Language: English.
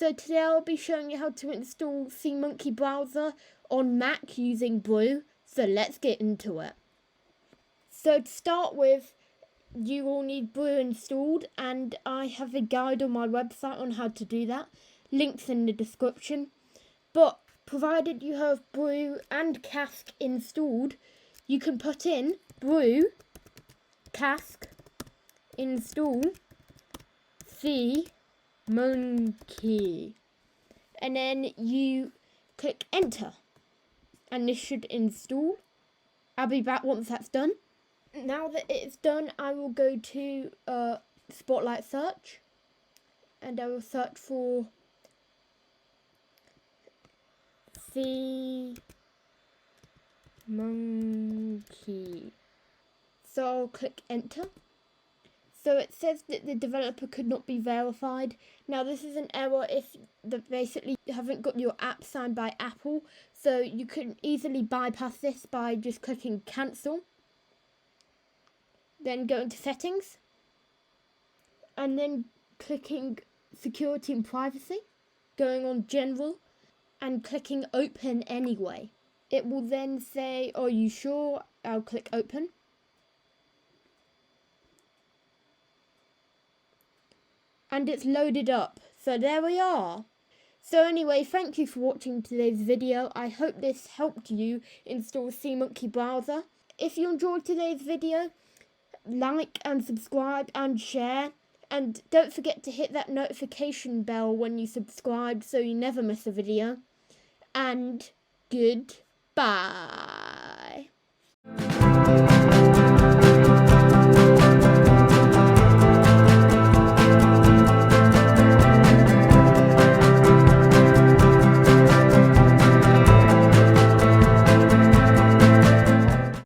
So today I'll be showing you how to install SeaMonkey browser on Mac using Brew. So let's get into it. So to start with, you will need Brew installed, and I have a guide on my website on how to do that. Links in the description. But provided you have Brew and Cask installed, you can put in Brew, Cask, install, SeaMonkey, and then you click enter, and this should install. I'll be back once that's done. Now that it's done, I will go to Spotlight search, and I will search for SeaMonkey. So I'll click enter. So it says that the developer could not be verified. Now this is an error if basically you haven't got your app signed by Apple. So you can easily bypass this by just clicking cancel. Then go into settings. And then clicking security and privacy. Going on general. And clicking open anyway. It will then say, are you sure? I'll click open. And it's loaded up. So there we are. So anyway, thank you for watching today's video. I hope this helped you install SeaMonkey browser. If you enjoyed today's video, like and subscribe and share. And don't forget to hit that notification bell when you subscribe so you never miss a video. And goodbye.